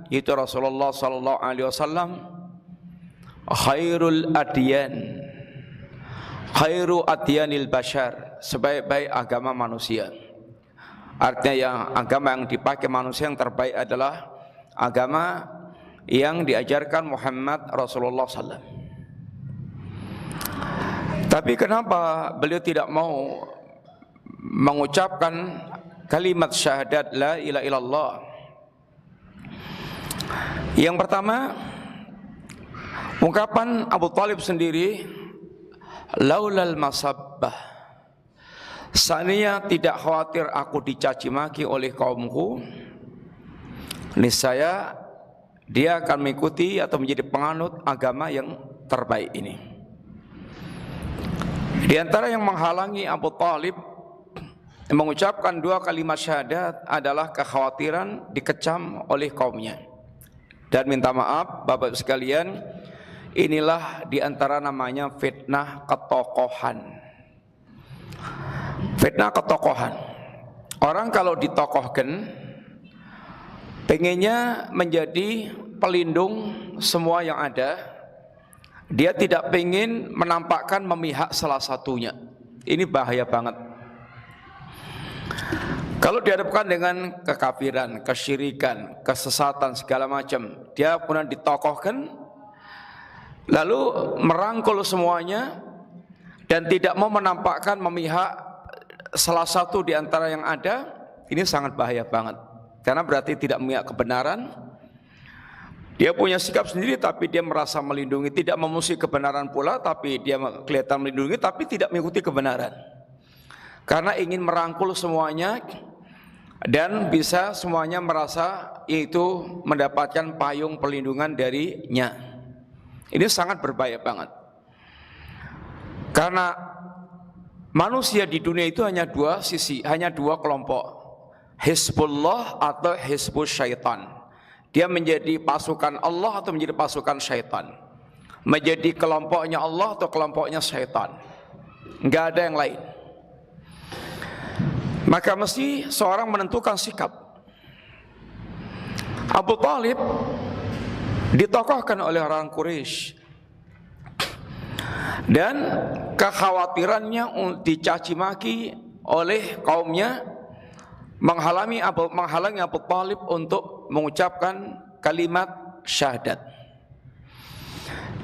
yaitu Rasulullah sallallahu alaihi wasallam, khairul adyan, khairu adyanil bashar, sebaik-baik agama manusia. Artinya yang agama yang dipakai manusia yang terbaik adalah agama yang diajarkan Muhammad Rasulullah sallallahu alaihi wasallam. Tapi kenapa beliau tidak mau mengucapkan kalimat syahadat la ilaha illallah? Yang pertama, ungkapan Abu Thalib sendiri, laulal masabbah, seandainya tidak khawatir aku dicaci maki oleh kaumku, niscaya dia akan mengikuti atau menjadi penganut agama yang terbaik ini. Di antara yang menghalangi Abu Thalib mengucapkan dua kalimat syahadat adalah kekhawatiran dikecam oleh kaumnya. Dan minta maaf Bapak sekalian, inilah di antara namanya fitnah ketokohan. Fitnah ketokohan. Orang kalau ditokohkan, pengennya menjadi pelindung semua yang ada. Dia tidak pengen menampakkan memihak salah satunya. Ini bahaya banget. Kalau dihadapkan dengan kekafiran, kesyirikan, kesesatan segala macam, dia kemudian ditokohkan, lalu merangkul semuanya dan tidak mau menampakkan memihak salah satu di antara yang ada, ini sangat bahaya banget. Karena berarti tidak memihak kebenaran. Dia punya sikap sendiri tapi dia merasa melindungi, tidak memusuhi kebenaran pula, tapi dia kelihatan melindungi tapi tidak mengikuti kebenaran. Karena ingin merangkul semuanya dan bisa semuanya merasa itu mendapatkan payung perlindungan darinya. Ini sangat berbahaya banget. Karena manusia di dunia itu hanya dua sisi, hanya dua kelompok, Hizbullah atau Hizbus Syaitan. Dia menjadi pasukan Allah atau menjadi pasukan syaitan, menjadi kelompoknya Allah atau kelompoknya syaitan. Enggak ada yang lain. Maka mesti seorang menentukan sikap. Abu Thalib ditokohkan oleh orang Quraisy dan kekhawatirannya dicaci maki oleh kaumnya menghalangi Abu Thalib untuk mengucapkan kalimat syahadat.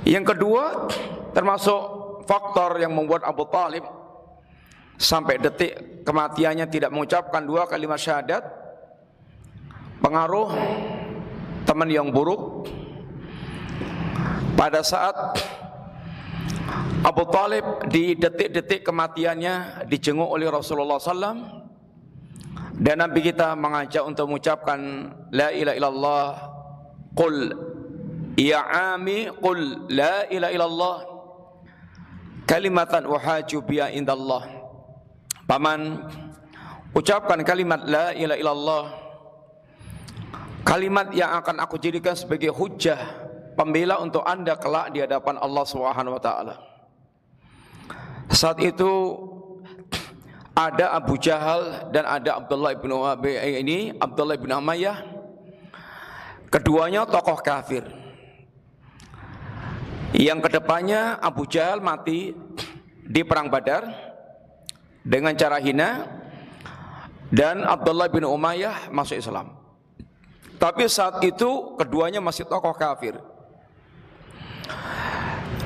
Yang kedua, termasuk faktor yang membuat Abu Thalib sampai detik kematiannya tidak mengucapkan dua kalimat syahadat, pengaruh teman yang buruk. Pada saat Abu Thalib di detik-detik kematiannya dijenguk oleh Rasulullah SAW, dan Nabi kita mengajak untuk mengucapkan la ilaha illallah, qul ya ami qul la ilaha illallah kalimatan uhaju biha indallah. Paman, ucapkan kalimat la ilaha illallah, kalimat yang akan aku jadikan sebagai hujjah pembela untuk anda kelak di hadapan Allah Subhanahu wa ta'ala. Saat itu ada Abu Jahal dan ada Abdullah bin Umayyah. Keduanya tokoh kafir. Yang kedepannya Abu Jahal mati di perang Badar dengan cara hina, dan Abdullah bin Umayyah masuk Islam. Tapi saat itu keduanya masih tokoh kafir.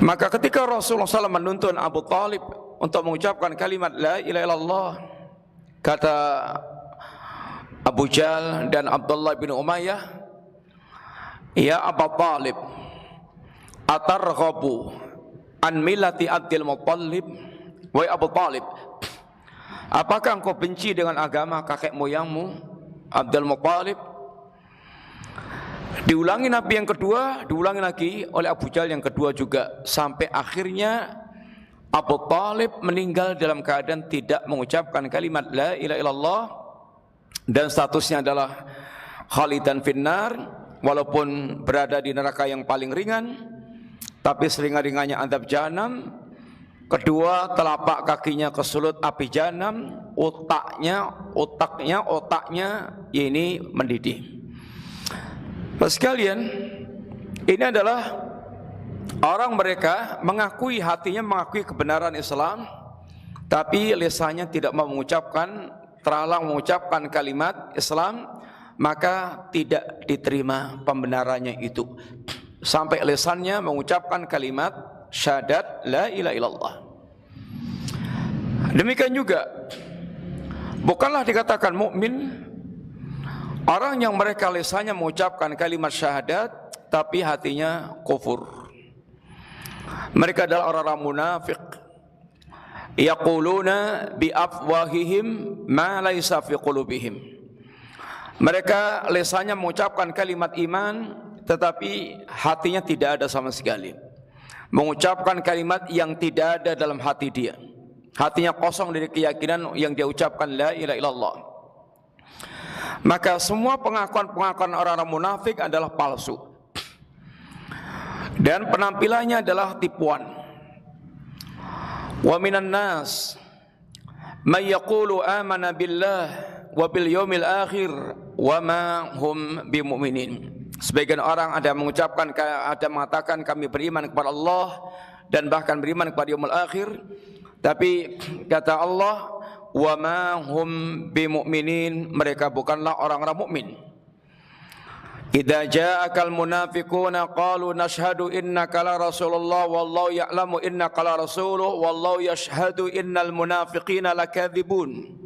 Maka ketika Rasulullah SAW menuntun Abu Thalib untuk mengucapkan kalimat la ilaha illallah, kata Abu Jahal dan Abdullah bin Umayyah, ya Abu Thalib, atarghabu an millati Abdul Muttalib? Wahai Abu Thalib, apakah engkau benci dengan agama kakek moyangmu Abdul Muttalib? Diulangi Nabi yang kedua, diulangi lagi oleh Abu Jahal yang kedua juga, sampai akhirnya Abu Thalib meninggal dalam keadaan tidak mengucapkan kalimat la ilaha illallah, dan statusnya adalah khalidan finnar, walaupun berada di neraka yang paling ringan, tapi seringan-ringannya azab jahanam. Kedua, telapak kakinya kesulut api jahanam, otaknya ini mendidih. sekalian, ini adalah orang mereka mengakui hatinya mengakui kebenaran Islam, tapi lisannya tidak mau mengucapkan, terhalang mengucapkan kalimat Islam, maka tidak diterima pembenarannya itu. Sampai lisannya mengucapkan kalimat syahadat la ilaha illallah. Demikian juga bukanlah dikatakan mukmin orang yang mereka lisannya mengucapkan kalimat syahadat tapi hatinya kufur. Mereka adalah orang-orang munafik. Yaquluna bi afwahihim ma laysa fi qulubihim. Mereka lisannya mengucapkan kalimat iman tetapi hatinya tidak ada sama sekali. Mengucapkan kalimat yang tidak ada dalam hati dia. Hatinya kosong dari keyakinan yang dia ucapkan la ilaha illallah. Maka semua pengakuan-pengakuan orang-orang munafik adalah palsu. Dan penampilannya adalah tipuan. Wa minan nas may yaqulu amana billah wa bil yaumil akhir wa ma hum bimumin. Sebagian orang ada mengucapkan, ada mengatakan kami beriman kepada Allah dan bahkan beriman kepada yaumul akhir, tapi kata Allah wa ma hum bimumin, mereka bukanlah orang-orang mukmin. Idza ja'akal munafiquna qalu nashhadu innaka la rasulullah wallahu ya'lamu innaka la rasuluh wallahu yashhadu innal munafiqina lakadzibun.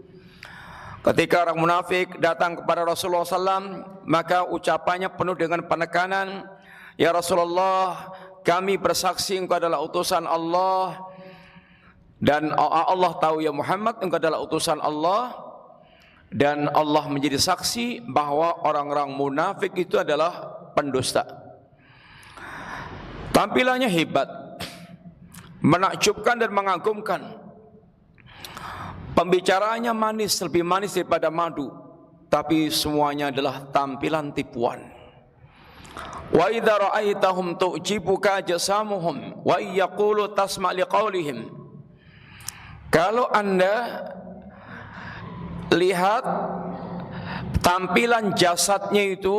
Ketika orang munafik datang kepada Rasulullah SAW, maka ucapannya penuh dengan penekanan, ya Rasulullah, kami bersaksi engkau adalah utusan Allah, dan Allah tahu ya Muhammad engkau adalah utusan Allah, dan Allah menjadi saksi bahwa orang-orang munafik itu adalah pendusta. Tampilannya hebat, menakjubkan dan mengagumkan. Pembicaraannya manis, lebih manis daripada madu, tapi semuanya adalah tampilan tipuan. Wa idza ra'aitahum tu'jibuka jasamuhum wa yaqulu tasma' liqaulihim. Kalau Anda lihat tampilan jasadnya itu,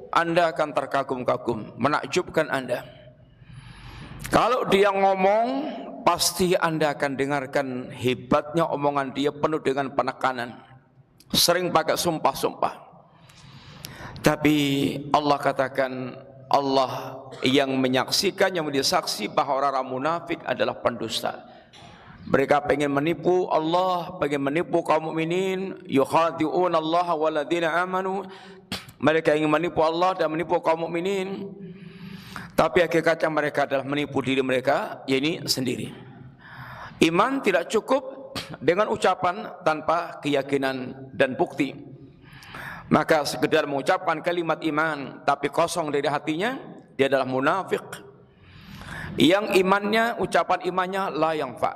Anda akan terkagum-kagum, menakjubkan Anda. Kalau dia ngomong, pasti Anda akan dengarkan hebatnya omongan dia penuh dengan penekanan. Sering pakai sumpah-sumpah. Tapi Allah katakan, Allah yang menyaksikan, yang menjadi saksi bahwa orang-orang munafik adalah pendusta. Mereka pengen menipu Allah, pengen menipu kaum mukminin, yukhadi'un Allah waladina amanu. Mereka ingin menipu Allah dan menipu kaum mukminin. Tapi hakikatnya mereka adalah menipu diri mereka, yakni sendiri. Iman tidak cukup dengan ucapan tanpa keyakinan dan bukti. Maka sekedar mengucapkan kalimat iman tapi kosong dari hatinya, dia adalah munafik. Yang imannya, ucapan imannya la yanfa.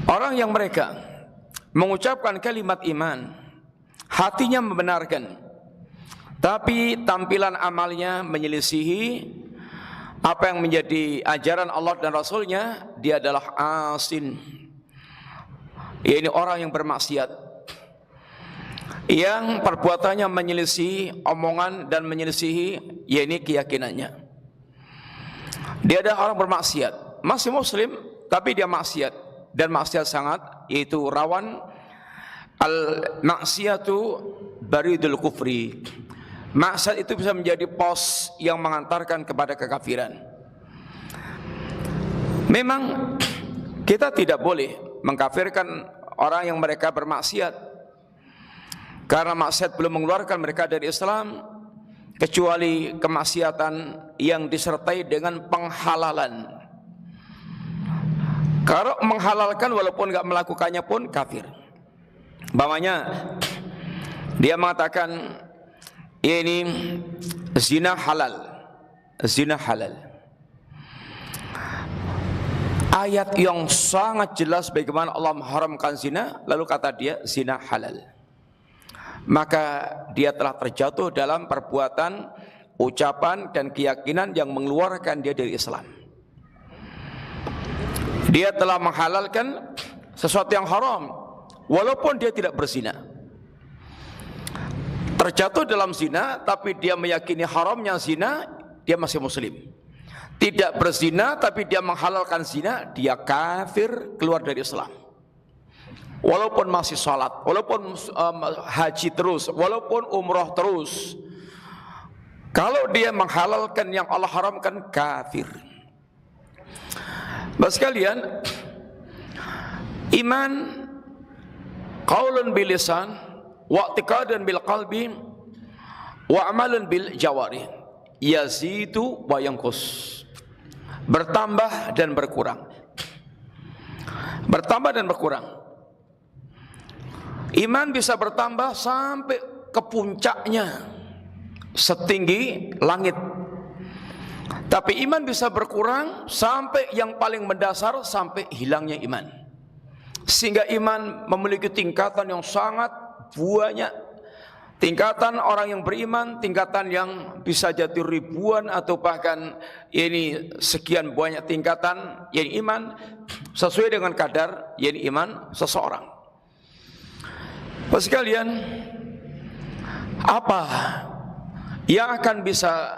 Orang yang mereka mengucapkan kalimat iman, hatinya membenarkan, tapi tampilan amalnya menyelisihi apa yang menjadi ajaran Allah dan Rasulnya, dia adalah asin, yaitu orang yang bermaksiat, yang perbuatannya menyelisihi omongan dan menyelisihi yaitu keyakinannya. Dia adalah orang bermaksiat, masih muslim tapi dia maksiat, dan maksiat sangat, yaitu rawan al-maksiatu baridul kufri. Maksiat itu bisa menjadi pos yang mengantarkan kepada kekafiran. Memang kita tidak boleh mengkafirkan orang yang mereka bermaksiat, karena maksiat belum mengeluarkan mereka dari Islam, kecuali kemaksiatan yang disertai dengan penghalalan. Kalau menghalalkan walaupun enggak melakukannya pun kafir. Umpamanya dia mengatakan ini zina halal. Zina halal. Ayat yang sangat jelas bagaimana Allah mengharamkan zina, lalu kata dia zina halal. Maka dia telah terjatuh dalam perbuatan, ucapan dan keyakinan yang mengeluarkan dia dari Islam. Dia telah menghalalkan sesuatu yang haram walaupun dia tidak berzina. terjatuh dalam zina tapi dia meyakini haramnya zina, dia masih muslim. Tidak berzina tapi dia menghalalkan zina, dia kafir, keluar dari Islam. Walaupun masih sholat, walaupun haji terus, walaupun umroh terus, kalau dia menghalalkan yang Allah haramkan, kafir. Bapak sekalian, iman qaulun bil lisan wa i'tiqadun bil qalbi wa amalun bil jawari, yazidu wa yanqus, bertambah dan berkurang, bertambah dan berkurang. Iman bisa bertambah sampai ke puncaknya, setinggi langit. Tapi iman bisa berkurang sampai yang paling mendasar, sampai hilangnya iman. Sehingga iman memiliki tingkatan yang sangat banyak. Tingkatan orang yang beriman, tingkatan yang bisa jadi ribuan atau bahkan ini sekian banyak tingkatan yang iman sesuai dengan kadar yang iman seseorang. Bapak sekalian, apa yang akan bisa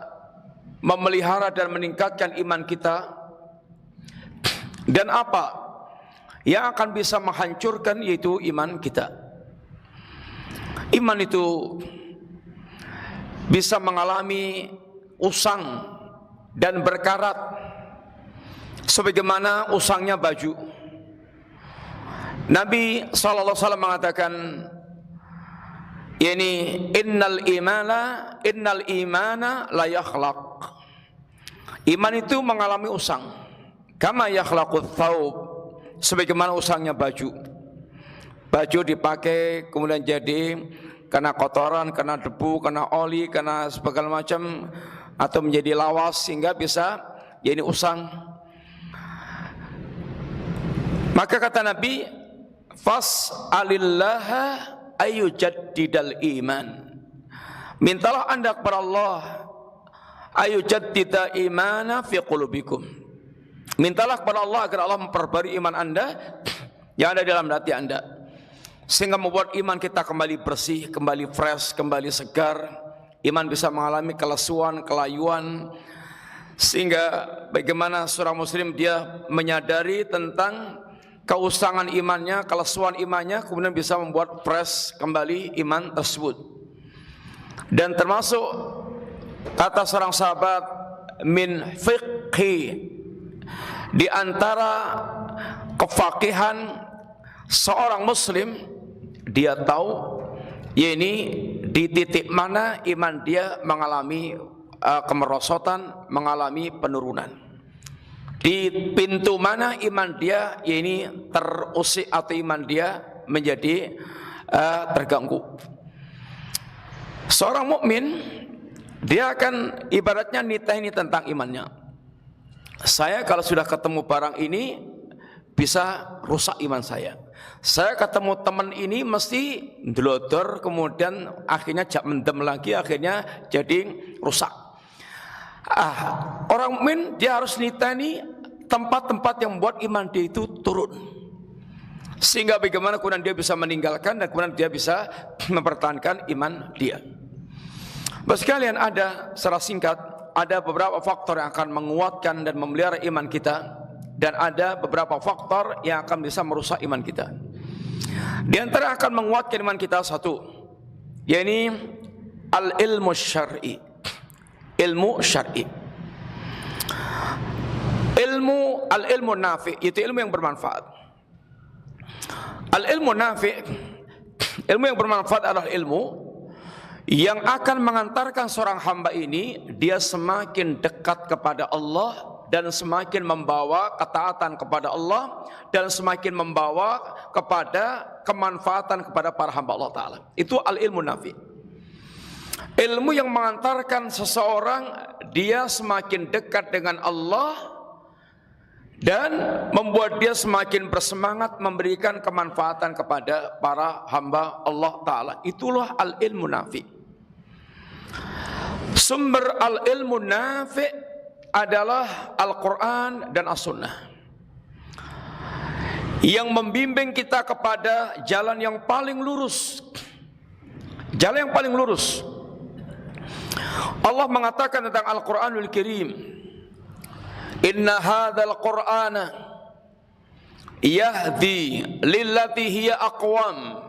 memelihara dan meningkatkan iman kita, dan apa yang akan bisa menghancurkan yaitu iman kita? Iman itu bisa mengalami usang dan berkarat sebagaimana usangnya baju. Nabi SAW mengatakan, ini innal imana la yakhlaq. Iman itu mengalami usang. Kama yakhlaqut thawb, sebagaimana usangnya baju. Baju dipakai kemudian jadi kena kotoran, kena debu, kena oli, kena segala macam, atau menjadi lawas sehingga bisa jadi usang. Maka kata Nabi, fas'alillaha ayyujaddidal iman. Mintalah anda kepada Allah ayyujaddida imana fi qulubikum. Mintalah kepada Allah agar Allah memperbarui iman anda yang ada dalam hati anda, sehingga membuat iman kita kembali bersih, kembali fresh, kembali segar. Iman bisa mengalami kelesuan, kelayuan, sehingga bagaimana seorang muslim dia menyadari tentang keusangan imannya, kelesuan imannya, kemudian bisa membuat fresh kembali iman tersebut. Dan termasuk kata seorang sahabat, min fiqhi, di antara kefakihan seorang muslim, dia tahu yakni di titik mana iman dia mengalami kemerosotan, mengalami penurunan. Di pintu mana iman dia ini terusik atau iman dia menjadi terganggu. Seorang mukmin dia akan ibaratnya niteni tentang imannya. Saya kalau sudah ketemu barang ini bisa rusak iman saya. Saya ketemu teman ini mesti ndelodor, kemudian akhirnya jak mendem lagi, akhirnya jadi rusak. Orang mukmin dia harus niteni tempat-tempat yang membuat iman dia itu turun, sehingga bagaimana kemudian dia bisa meninggalkan dan kemudian dia bisa mempertahankan iman dia. Bapak sekalian, ada secara singkat ada beberapa faktor yang akan menguatkan dan memelihara iman kita, dan ada beberapa faktor yang akan bisa merusak iman kita. Di antara akan menguatkan iman kita satu, yakni al-ilmu syar'i. Ilmu syar'i, al-ilmu nafi', itu ilmu yang bermanfaat. Al-ilmu nafi', ilmu yang bermanfaat adalah ilmu yang akan mengantarkan seorang hamba ini dia semakin dekat kepada Allah, dan semakin membawa ketaatan kepada Allah, dan semakin membawa kepada kemanfaatan kepada para hamba Allah Ta'ala. Itu al-ilmu nafi'. Ilmu yang mengantarkan seseorang dia semakin dekat dengan Allah dan membuat dia semakin bersemangat memberikan kemanfaatan kepada para hamba Allah Ta'ala. Itulah al-ilmu nafi'. Sumber al-ilmu nafi' adalah Al-Quran dan As-Sunnah, yang membimbing kita kepada jalan yang paling lurus, Jalan yang paling lurus. Allah mengatakan tentang Al-Quranul Karim, Inna hadzal Qur'ana yahdi lillati hiya aqwam.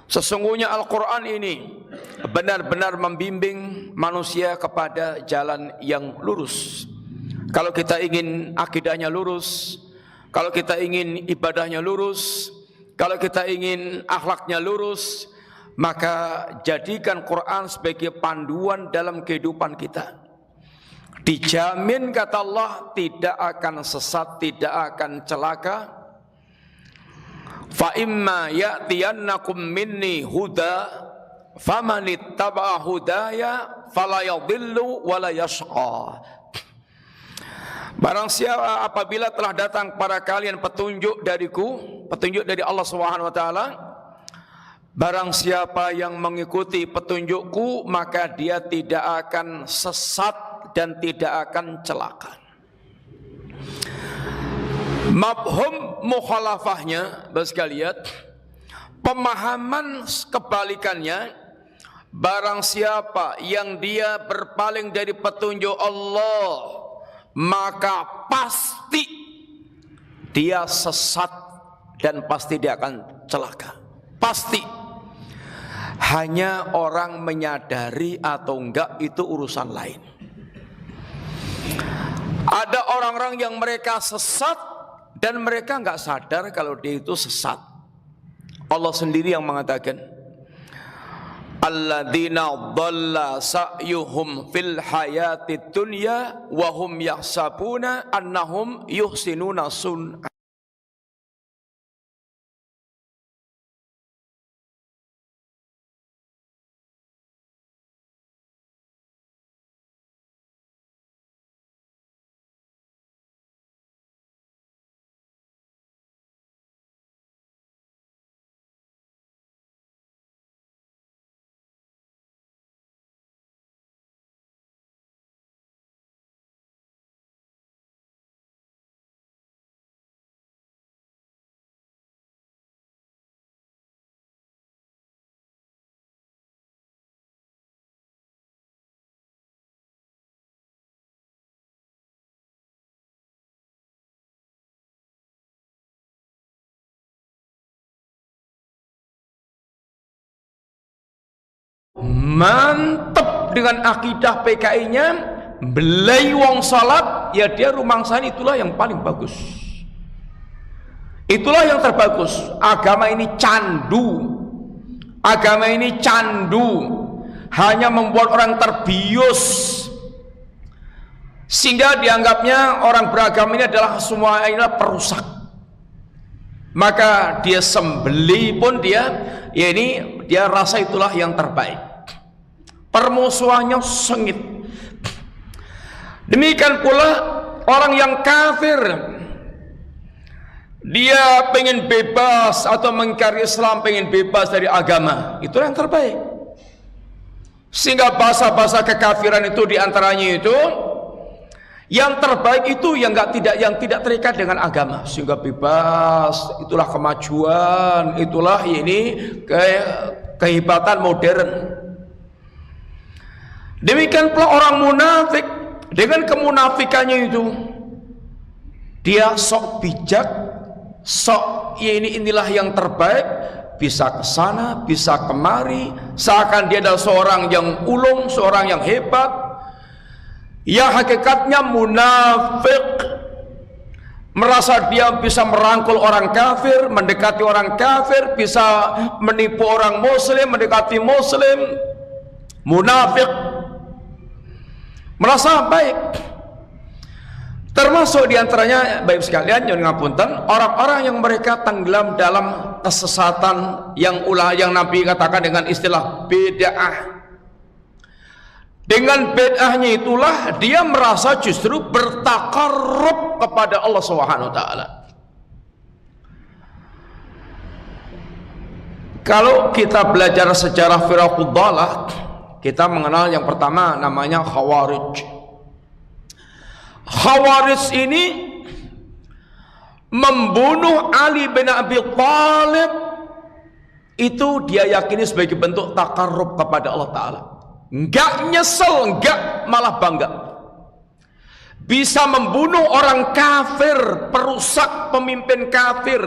Sesungguhnya Al-Quran ini benar-benar membimbing manusia kepada jalan yang lurus. Kalau kita ingin akidahnya lurus, kalau kita ingin ibadahnya lurus, kalau kita ingin akhlaknya lurus, maka jadikan Quran sebagai panduan dalam kehidupan kita. Dijamin kata Allah tidak akan sesat, tidak akan celaka. Fa imma ya'tiyannakum minni huda famanittaba'a hudaya fala yadhillu wala yashqa. Barang siapa apabila telah datang kepada kalian petunjuk dariku, petunjuk dari Allah Subhanahu wa taala, barang siapa yang mengikuti petunjukku, maka dia tidak akan sesat dan tidak akan celaka. Mafhum mukhalafahnya, Bapak sekalian, pemahaman kebalikannya, barang siapa yang dia berpaling dari petunjuk Allah, maka pasti dia sesat dan pasti dia akan celaka. Pasti. Hanya orang menyadari atau enggak itu urusan lain. Ada orang-orang yang mereka sesat dan mereka enggak sadar kalau dia itu sesat. Allah sendiri yang mengatakan, alladzina dhalla sa'yuhum fil hayatid dunya wa hum yahsabuna annahum yuhsinuna sun'a. Mantep dengan akidah PKI-nya, belai wong salat, ya dia rumangsan, itulah yang paling bagus. Itulah yang terbagus. Agama ini candu. Agama ini candu. Hanya membuat orang terbius, sehingga dianggapnya orang beragama ini adalah semua inilah perusak. Maka dia sembeli pun dia, ya ini dia rasa itulah yang terbaik. Permusuhannya sengit. Demikian pula orang yang kafir, dia pengen bebas atau mengingkari Islam, pengen bebas dari agama, itulah yang terbaik. Sehingga bahasa-bahasa kekafiran itu diantaranya itu yang terbaik itu yang tidak terikat dengan agama, sehingga bebas, itulah kemajuan, itulah ini kehebatan modern. Demikian pula orang munafik, dengan kemunafikannya itu dia sok bijak, sok ya inilah yang terbaik, bisa ke sana, bisa kemari, seakan dia adalah seorang yang ulung, seorang yang hebat. Ya hakikatnya munafik, merasa dia bisa merangkul orang kafir, mendekati orang kafir, bisa menipu orang muslim, mendekati muslim. Munafik merasa baik. Termasuk diantaranya, baik sekalian yang ngapunten, orang-orang yang mereka tenggelam dalam kesesatan yang Nabi katakan dengan istilah bid'ah. Dengan bid'ahnya itulah dia merasa justru bertakarrub kepada Allah Subhanahu wa taala. Kalau kita belajar sejarah firaqud dhalah, kita mengenal yang pertama namanya Khawarij. Khawarij ini membunuh Ali bin Abi Thalib itu dia yakini sebagai bentuk takarrub kepada Allah Ta'ala. Enggak nyesel, enggak, malah bangga. Bisa membunuh orang kafir, perusak pemimpin kafir.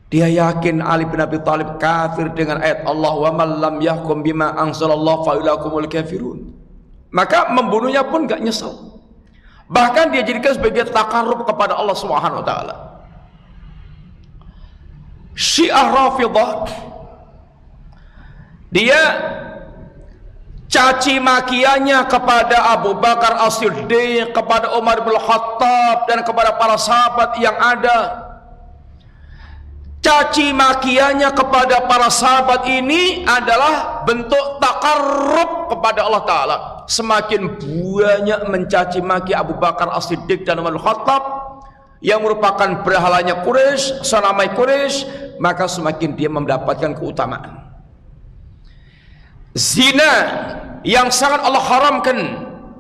Dia yakin Ali bin Abi Thalib kafir dengan ayat Allah wa man lam yahkum bima anzalallahu fa ulaikumul kafirun. Maka membunuhnya pun enggak nyesel. Bahkan dia jadikan sebagai takarrub kepada Allah Subhanahu wa taala. Syiah Rafidhah, dia caci makiannya kepada Abu Bakar As-Siddiq, kepada Umar bin Khattab, dan kepada para sahabat yang ada. Caci makiannya kepada para sahabat ini adalah bentuk takarrub kepada Allah Ta'ala. Semakin banyak mencaci maki Abu Bakar As-Siddiq dan Umar bin Khattab yang merupakan berhalanya Quraisy, sanamai Quraisy, maka semakin dia mendapatkan keutamaan. Zina yang sangat Allah haramkan,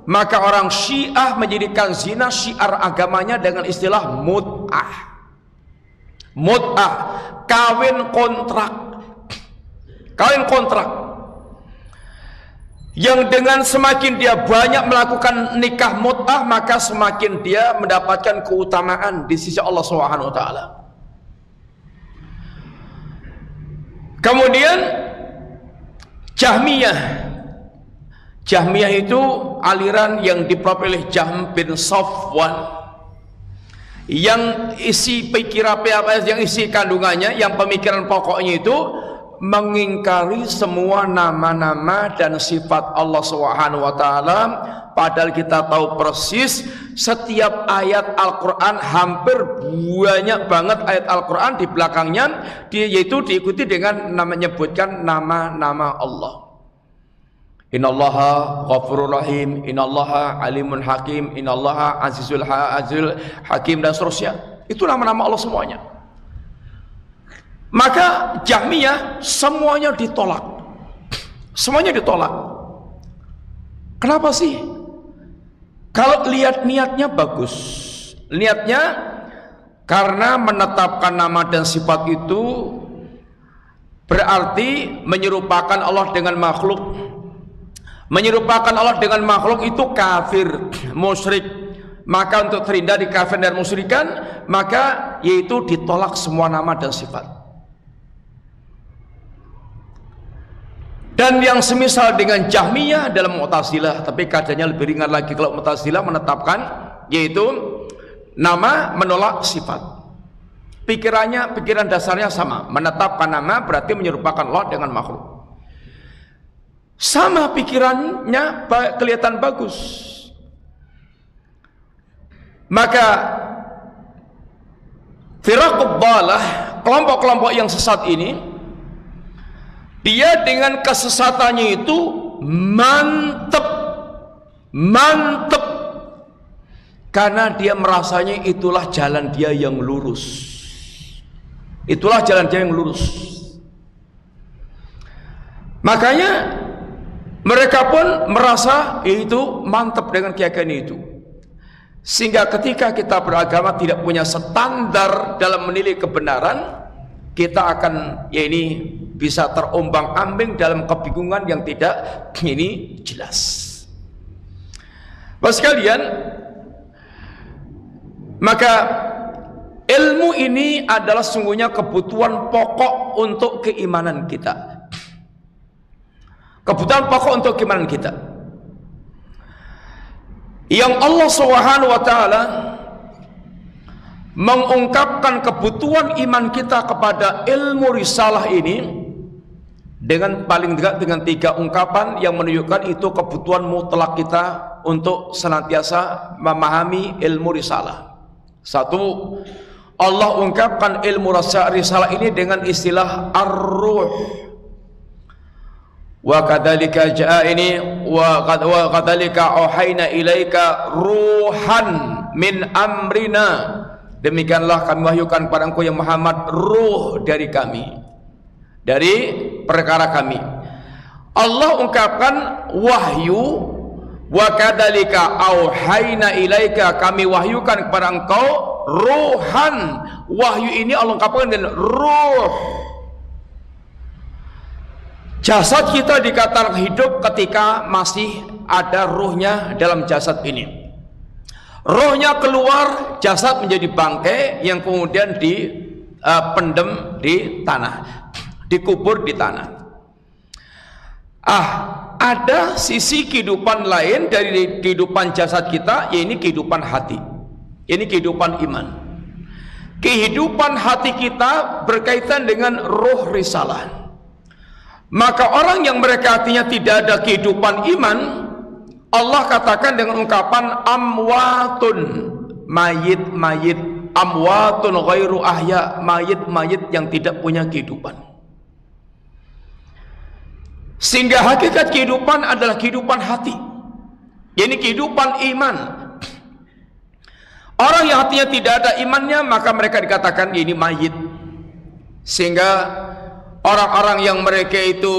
maka orang Syiah menjadikan zina syiar agamanya dengan istilah mut'ah. Mut'ah, kawin kontrak. Kawin kontrak. Yang dengan semakin dia banyak melakukan nikah mut'ah, maka semakin dia mendapatkan keutamaan di sisi Allah Subhanahu wa taala. Kemudian Jahmiyah. Jahmiyah itu aliran yang dipropel oleh Jahm bin Safwan, yang isi pikiran yang isi kandungannya, yang pemikiran pokoknya itu mengingkari semua nama-nama dan sifat Allah Subhanahu wa taala. Padahal kita tahu persis setiap ayat Al-Qur'an, hampir banyak banget ayat Al-Qur'an di belakangnya yaitu diikuti dengan menyebutkan nama-nama Allah. Innallaha ghafurur rahim, innallaha alimun hakim, innallaha azizul hakim, dan seterusnya. Itu nama-nama Allah semuanya. Maka Jahmiyah semuanya ditolak. Semuanya ditolak. Kenapa sih? Kalau lihat niatnya bagus. Niatnya karena menetapkan nama dan sifat itu berarti menyerupakan Allah dengan makhluk. Menyerupakan Allah dengan makhluk itu kafir, musyrik. Maka untuk terhindar dari kafir dan musyrikan, maka yaitu ditolak semua nama dan sifat. Dan yang semisal dengan Jahmiyah dalam Mu'tazilah, tapi kajiannya lebih ringan lagi. Kalau Mu'tazilah menetapkan yaitu nama menolak sifat. Pikiran dasarnya sama. Menetapkan nama berarti menyerupakan Allah dengan makhluk. Sama pikirannya kelihatan bagus. Maka firaqud dhalah, kelompok-kelompok yang sesat ini, dia dengan kesesatannya itu mantep, karena dia merasanya itulah jalan dia yang lurus. Itulah jalan dia yang lurus. Makanya mereka pun merasa itu mantap dengan keyakinan itu. Sehingga ketika kita beragama tidak punya standar dalam menilai kebenaran, kita akan bisa terombang-ambing dalam kebingungan yang tidak jelas. Bapak sekalian, maka ilmu ini adalah sungguhnya kebutuhan pokok untuk keimanan kita. Kebutuhan pokok untuk keimanan kita. Yang Allah Subhanahu wa taala mengungkapkan kebutuhan iman kita kepada ilmu risalah ini dengan paling dekat dengan 3 ungkapan yang menunjukkan itu kebutuhan mutlak kita untuk senantiasa memahami ilmu risalah. 1, Allah ungkapkan ilmu risalah ini dengan istilah ar-ruh. Wa kadzalika jaa ini wa kadzalika auhayna ilaika ruhan min amrina. Demikianlah kami wahyukan kepada engkau yang Muhammad ruh dari kami, dari perkara kami. Allah ungkapkan wahyu, wa kadzalika auhayna ilaika, kami wahyukan kepada engkau ruhan. Wahyu ini Allah ungkapkan dengan ruh. Jasad kita dikatakan hidup ketika masih ada ruhnya dalam jasad ini. Rohnya keluar, jasad menjadi bangkai yang kemudian dipendem di tanah, dikubur di tanah. Ada sisi kehidupan lain dari kehidupan jasad kita, yaitu kehidupan hati. Ini kehidupan iman. Kehidupan hati kita berkaitan dengan roh risalah. Maka orang yang mereka hatinya tidak ada kehidupan iman, Allah katakan dengan ungkapan amwatun, mayit-mayit, amwatun ghairu ahya, mayit-mayit yang tidak punya kehidupan. Sehingga hakikat kehidupan adalah kehidupan hati. Ini kehidupan iman. Orang yang hatinya tidak ada imannya, maka mereka dikatakan ini mayit. Sehingga orang-orang yang mereka itu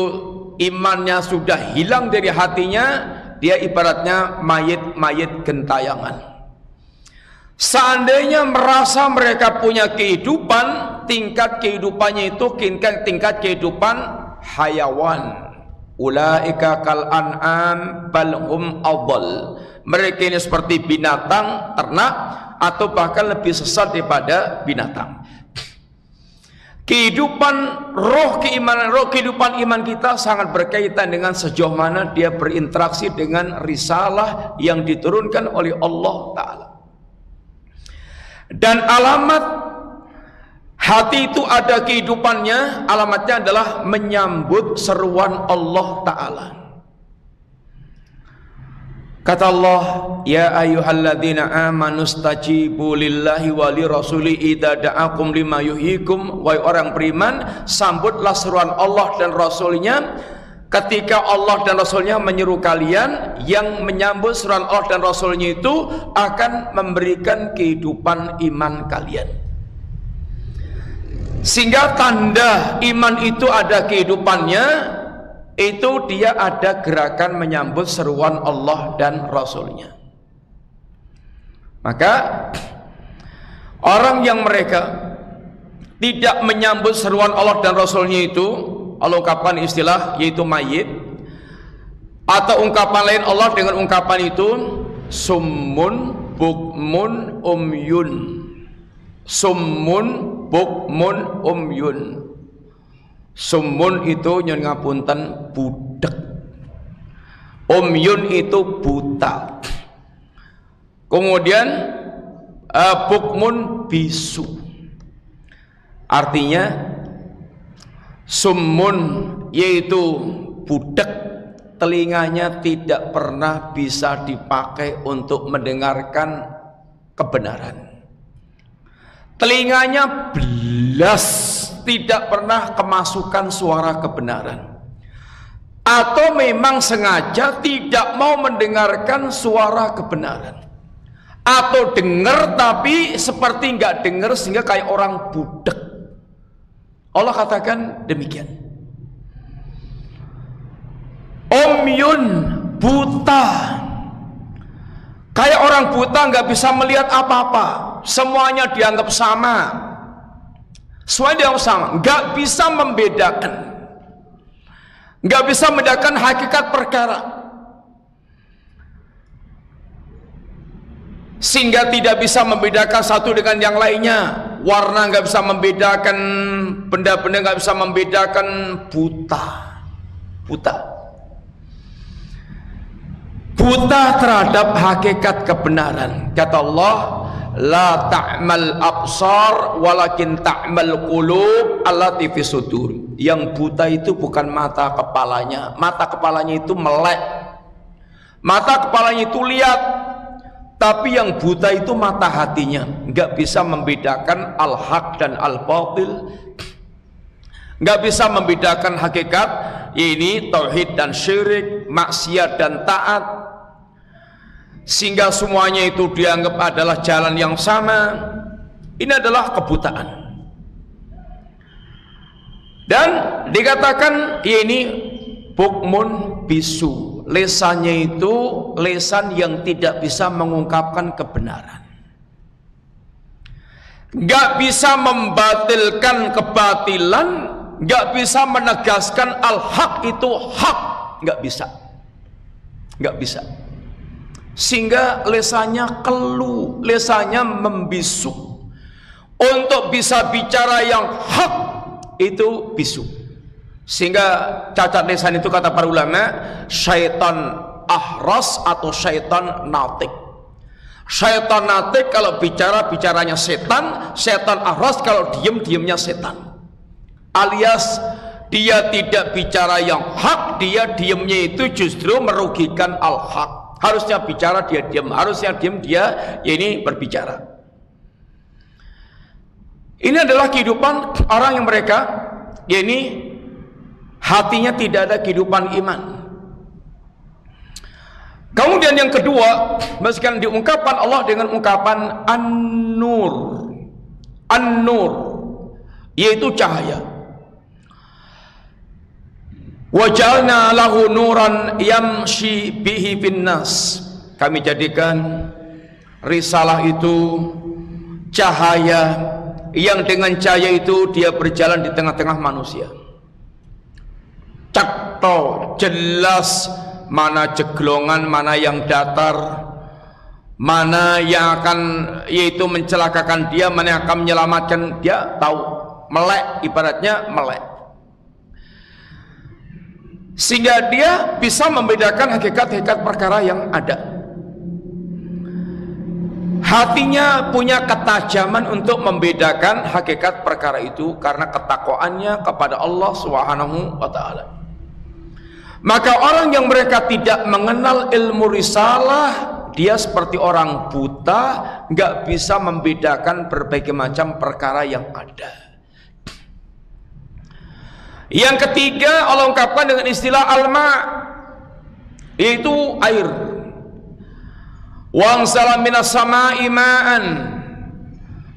imannya sudah hilang dari hatinya, dia ibaratnya mayit-mayit gentayangan. Seandainya merasa mereka punya kehidupan, tingkat kehidupannya itu tingkat kehidupan hayawan. Ulaika kal an'am bal hum adall. Mereka ini seperti binatang ternak atau bahkan lebih sesat daripada binatang. Kehidupan roh keimanan, roh kehidupan iman kita sangat berkaitan dengan sejauh mana dia berinteraksi dengan risalah yang diturunkan oleh Allah Ta'ala. Dan alamat hati itu ada kehidupannya, alamatnya adalah menyambut seruan Allah Ta'ala. Kata Allah, ya ayyuhalladzina amanu stajibu lillahi wa li rasuli idza da'akum lima yuhyikum. Wahai orang beriman, sambutlah seruan Allah dan Rasulnya ketika Allah dan Rasulnya menyeru kalian. Yang menyambut seruan Allah dan Rasulnya itu akan memberikan kehidupan iman kalian. Sehingga tanda iman itu ada kehidupannya, itu dia ada gerakan menyambut seruan Allah dan Rasulnya. Maka orang yang mereka tidak menyambut seruan Allah dan Rasulnya itu, Allah ungkapkan istilah yaitu mayit, atau ungkapan lain Allah dengan ungkapan itu summun bukmun umyun. Summun bukmun umyun. Summun itu nyon ngapunten budek, umyun itu buta, kemudian bukmun bisu. Artinya summun yaitu budek, telinganya tidak pernah bisa dipakai untuk mendengarkan kebenaran. Telinganya belas tidak pernah kemasukan suara kebenaran, atau memang sengaja tidak mau mendengarkan suara kebenaran, atau dengar tapi seperti nggak dengar sehingga kayak orang budek. Allah katakan demikian. Umyun, buta, kayak orang buta nggak bisa melihat apa-apa, semuanya dianggap sama. Semuanya dianggap sama, nggak bisa membedakan, nggak bisa membedakan hakikat perkara, sehingga tidak bisa membedakan satu dengan yang lainnya. Warna nggak bisa membedakan, benda-benda nggak bisa membedakan, buta, buta, buta terhadap hakikat kebenaran. Kata Allah, la ta'mal absar walakin ta'mal qulub allati fi sudur. Yang buta itu bukan mata kepalanya, mata kepalanya itu melek, mata kepalanya itu lihat, tapi yang buta itu mata hatinya, nggak bisa membedakan al-haq dan al-batil, nggak bisa membedakan hakikat ini tauhid dan syirik, maksiat dan taat, sehingga semuanya itu dianggap adalah jalan yang sama. Ini adalah kebutaan. Dan dikatakan ini bukmun bisu, lesannya itu lesan yang tidak bisa mengungkapkan kebenaran, nggak bisa membatilkan kebatilan, nggak bisa menegaskan al-haq itu hak, nggak bisa. Sehingga lesannya keluh, lesannya membisu. Untuk bisa bicara yang hak itu bisu. Sehingga cacat lisan itu kata para ulama, syaitan ahras atau syaitan natik. Syaitan natik kalau bicaranya setan, setan ahras kalau diamnya setan. Alias dia tidak bicara yang hak, dia diamnya itu justru merugikan al-haq. Harusnya bicara dia diam, harusnya diam dia ini berbicara. Ini adalah kehidupan orang yang mereka ini hatinya tidak ada kehidupan iman. Kemudian yang kedua, misalkan diungkapkan Allah dengan ungkapan An-Nur. An-Nur yaitu cahaya. Waj'alna lahu nuran yamshi bihi finnas. Kami jadikan risalah itu cahaya yang dengan cahaya itu dia berjalan di tengah-tengah manusia. Cakto jelas mana jeglongan, mana yang datar, mana yang akan yaitu mencelakakan dia, mana yang akan menyelamatkan dia, tahu. Melek, ibaratnya melek. Sehingga dia bisa membedakan hakikat-hakikat perkara yang ada. Hatinya punya ketajaman untuk membedakan hakikat perkara itu karena ketakwaannya kepada Allah Subhanahu wa ta'ala. Maka orang yang mereka tidak mengenal ilmu risalah, dia seperti orang buta, nggak bisa membedakan berbagai macam perkara yang ada. Yang ketiga Allah ungkapkan dengan istilah alma, yaitu air. Wa anzala minas samaa'i ma'an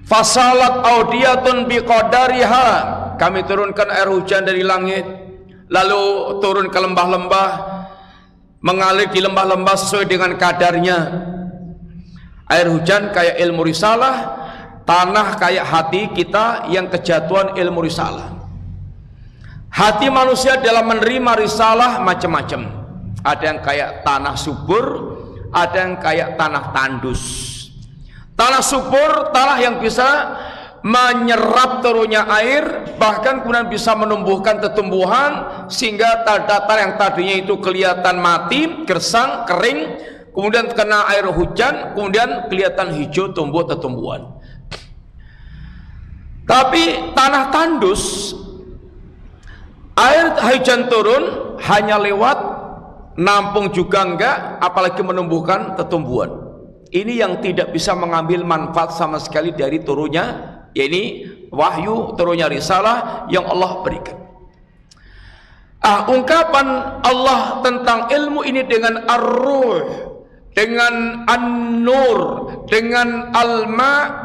fasalat audiyatun biqadariha. Kami turunkan air hujan dari langit, lalu turun ke lembah-lembah, mengalir di lembah-lembah sesuai dengan kadarnya. Air hujan kayak ilmu risalah, tanah kayak hati kita yang kejatuhan ilmu risalah. Hati manusia dalam menerima risalah macam-macam. Ada yang kayak tanah subur, ada yang kayak tanah tandus. Tanah subur, tanah yang bisa menyerap turunnya air, bahkan kemudian bisa menumbuhkan tumbuhan sehingga datar yang tadinya itu kelihatan mati, gersang, kering, kemudian kena air hujan, kemudian kelihatan hijau, tumbuh tumbuhan. Tapi tanah tandus, air hujan turun hanya lewat, nampung juga enggak, apalagi menumbuhkan tumbuhan. Ini yang tidak bisa mengambil manfaat sama sekali dari turunnya, yakni wahyu, turunnya risalah yang Allah berikan. Ungkapan Allah tentang ilmu ini dengan ar-ruh, dengan an-nur, dengan al-ma,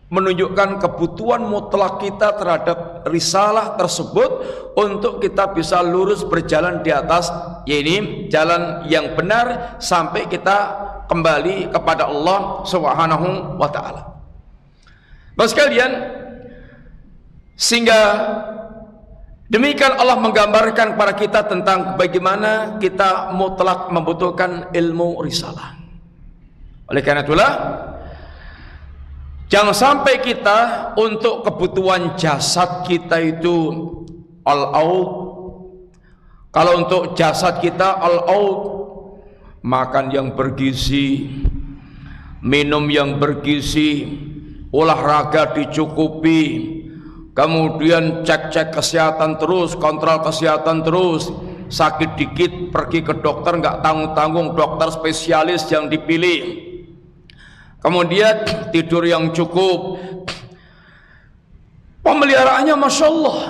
menunjukkan kebutuhan mutlak kita terhadap risalah tersebut untuk kita bisa lurus berjalan di atas ini jalan yang benar sampai kita kembali kepada Allah Subhanahu wa ta'ala. Bapak sekalian, sehingga demikian Allah menggambarkan kepada kita tentang bagaimana kita mutlak membutuhkan ilmu risalah. Oleh karena itulah, jangan sampai kita untuk kebutuhan jasad kita itu al-aud. Kalau untuk jasad kita al-aud, makan yang bergizi, minum yang bergizi, olahraga dicukupi, kemudian cek-cek kesehatan terus, kontrol kesehatan terus. Sakit dikit pergi ke dokter, nggak tanggung-tanggung, dokter spesialis yang dipilih. Kemudian tidur yang cukup, pemeliharaannya Masya Allah.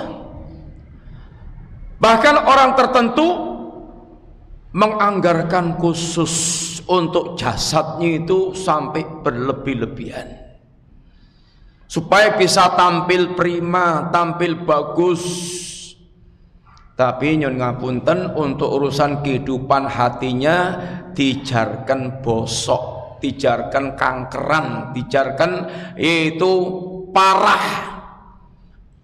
Bahkan orang tertentu menganggarkan khusus untuk jasadnya itu sampai berlebih-lebihan supaya bisa tampil prima, tampil bagus. Tapi nyun ngapunten, untuk urusan kehidupan hatinya dijarkan bosok, dijarkan kankeran, dijarkan itu parah.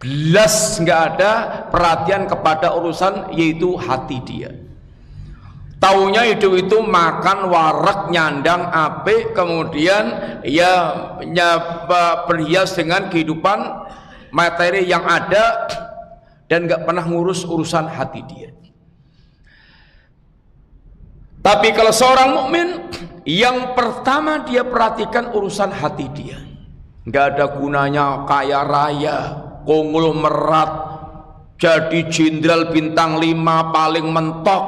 Belas nggak ada perhatian kepada urusan yaitu hati dia. Taunya hidup itu makan, warak, nyandang, apik, kemudian ya berhias dengan kehidupan materi yang ada dan nggak pernah ngurus urusan hati dia. Tapi kalau seorang mukmin, yang pertama dia perhatikan urusan hati dia. Nggak ada gunanya kaya raya, kongul merat, jadi jenderal bintang 5 paling mentok,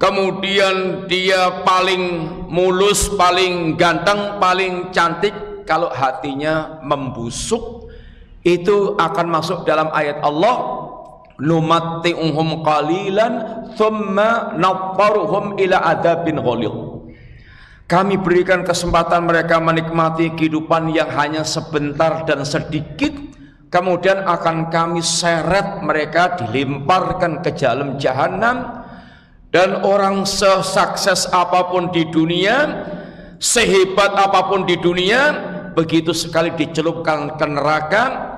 kemudian dia paling mulus, paling ganteng, paling cantik. Kalau hatinya membusuk, itu akan masuk dalam ayat Allah, numatti'uhum qalilan thumma nattaruhum ila adzabin ghalidh. Kami berikan kesempatan mereka menikmati kehidupan yang hanya sebentar dan sedikit, kemudian akan kami seret mereka, dilemparkan ke dalam jahanam. Dan orang sesukses apapun di dunia, sehebat apapun di dunia, begitu sekali dicelupkan ke neraka,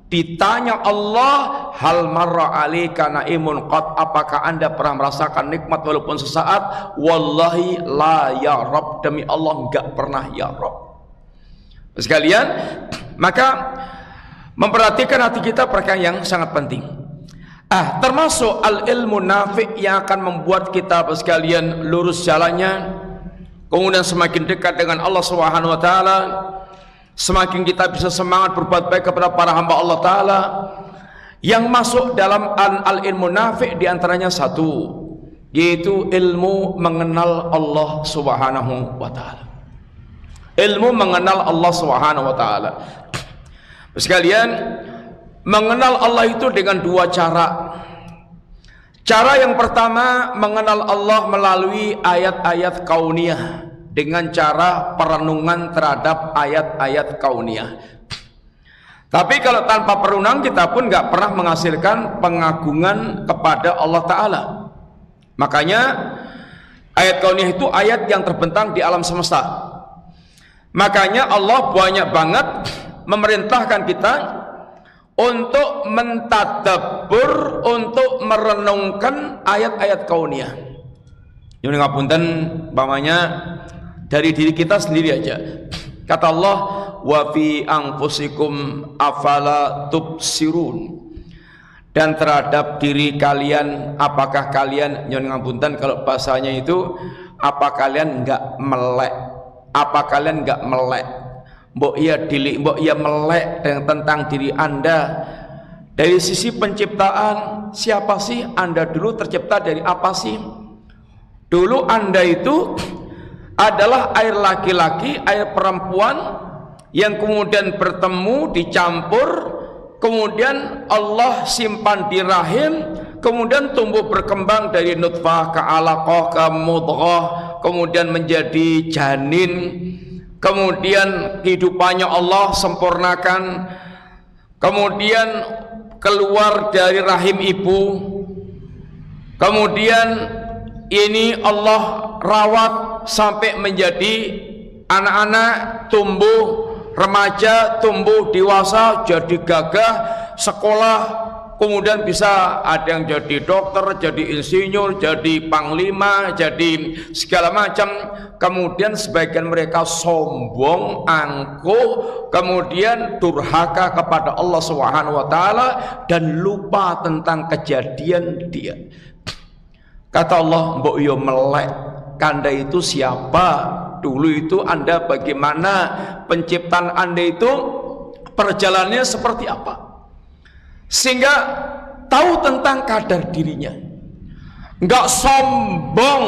ditanya Allah, hal marra alaika naimun qad, apakah anda pernah merasakan nikmat walaupun sesaat? Wallahi la ya Rabb, demi Allah enggak pernah ya Rabb. Sekalian, maka memperhatikan hati kita perkara yang sangat penting. Termasuk al-ilmu nafi' yang akan membuat kita sekalian lurus jalannya, kemudian semakin dekat dengan Allah Subhanahu wa taala, semakin kita bisa semangat berbuat baik kepada para hamba Allah taala. Yang masuk dalam al-ilmu nafi' diantaranya satu, yaitu ilmu mengenal Allah Subhanahu wa taala. Ilmu mengenal Allah Subhanahu wa taala. Sekalian, mengenal Allah itu dengan dua cara. Cara yang pertama, mengenal Allah melalui ayat-ayat kauniyah, dengan cara perenungan terhadap ayat-ayat kauniyah. Tapi kalau tanpa perenungan, kita pun nggak pernah menghasilkan pengagungan kepada Allah Ta'ala. Makanya ayat kauniyah itu ayat yang terbentang di alam semesta. Makanya Allah banyak banget memerintahkan kita untuk mentadabbur, untuk merenungkan ayat-ayat kauniyah. Ini ngapunten, umpamanya dari diri kita sendiri aja. Kata Allah, wa fi anfusikum afala tubsirun. Dan terhadap diri kalian, apakah kalian, nyun ngapunten kalau bahasanya itu, apa kalian enggak melek? Apa kalian enggak melek? Mbok iya dilik, mbok iya melek tentang diri anda. Dari sisi penciptaan, siapa sih anda dulu tercipta dari apa sih? Dulu anda itu adalah air laki-laki, air perempuan yang kemudian bertemu, dicampur, kemudian Allah simpan di rahim, kemudian tumbuh berkembang dari nutfah ke alaqah ke mudghah, kemudian menjadi janin. Kemudian kehidupannya Allah sempurnakan, kemudian keluar dari rahim ibu, kemudian ini Allah rawat sampai menjadi anak-anak, tumbuh remaja, tumbuh dewasa, jadi gagah, sekolah, kemudian bisa ada yang jadi dokter, jadi insinyur, jadi panglima, jadi segala macam. Kemudian sebagian mereka sombong, angkuh, kemudian durhaka kepada Allah Subhanahu wa taala dan lupa tentang kejadian dia. Kata Allah, mbok yo melek, kanda itu siapa? Dulu itu anda bagaimana? Penciptaan anda itu perjalanannya seperti apa? Sehingga tahu tentang kadar dirinya, enggak sombong,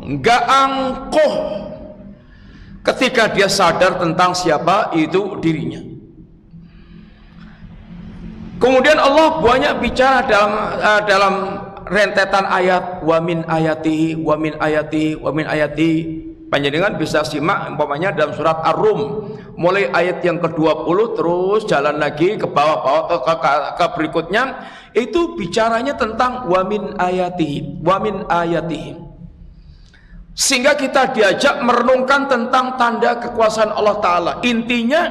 enggak angkuh ketika dia sadar tentang siapa itu dirinya. Kemudian Allah banyak bicara dalam rentetan ayat, wa min ayatihi wa min ayatihi wa min ayatihi. Panjenengan bisa simak umpamanya dalam surat Ar-Rum mulai ayat yang ke-20 terus jalan lagi ke bawah-bawah ke berikutnya, itu bicaranya tentang wa min ayatihi wa min ayatihi. Sehingga kita diajak merenungkan tentang tanda kekuasaan Allah Ta'ala. Intinya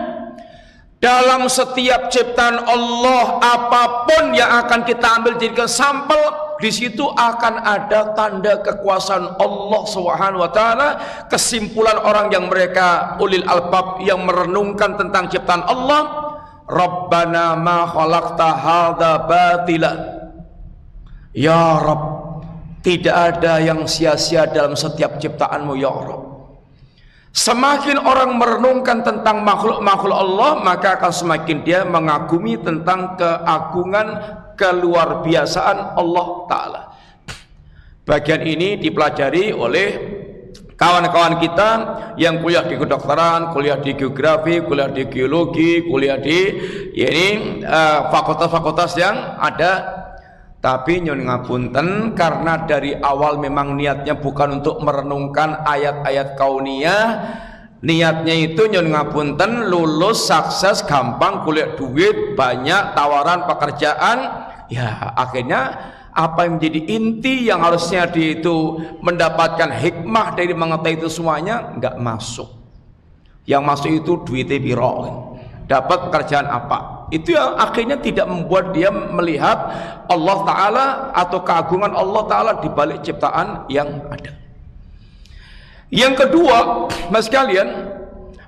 Dalam setiap ciptaan Allah, apapun yang akan kita ambil jadikan sampel, di situ akan ada tanda kekuasaan Allah Subhanahu wa taala. Kesimpulan orang yang mereka ulil albab yang merenungkan tentang ciptaan Allah, Rabbana ma khalaqta hadza batila. Ya Rabb, tidak ada yang sia-sia dalam setiap ciptaanmu ya Rabb. Semakin orang merenungkan tentang makhluk-makhluk Allah, maka akan semakin dia mengagumi tentang keagungan, keluar biasaan Allah Ta'ala. Bagian ini dipelajari oleh kawan-kawan kita yang kuliah di kedokteran, kuliah di geografi, kuliah di geologi, kuliah di fakultas-fakultas yang ada. Tapi nyun ngapunten, karena dari awal memang niatnya bukan untuk merenungkan ayat-ayat kauniyah, niatnya itu nyun ngapunten lulus sukses gampang, kuliah duit banyak, tawaran pekerjaan, ya akhirnya apa yang menjadi inti yang harusnya dia itu mendapatkan hikmah dari mengetahui itu semuanya nggak masuk. Yang masuk itu duitnya biro, dapat pekerjaan apa. Itu yang akhirnya tidak membuat dia melihat Allah Ta'ala atau keagungan Allah Ta'ala di balik ciptaan yang ada. Yang kedua, mas sekalian,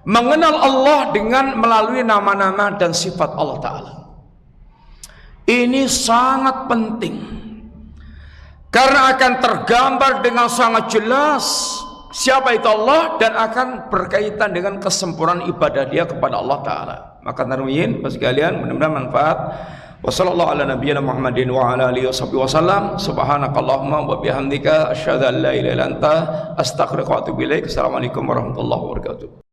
mengenal Allah dengan melalui nama-nama dan sifat Allah Ta'ala. Ini sangat penting, karena akan tergambar dengan sangat jelas siapa itu Allah, dan akan berkaitan dengan kesempurnaan ibadah dia kepada Allah Ta'ala. Maka naruhin sekalian, mudah-mudahan manfaat. Wassallallahu ala nabiyyina Muhammadin wa ala alihi wasallam. Subhanakallahumma wa bihamdika asyhadu an la ilaha illa anta astaghfiruka wa atubu ilaik. Assalamualaikum warahmatullahi wabarakatuh.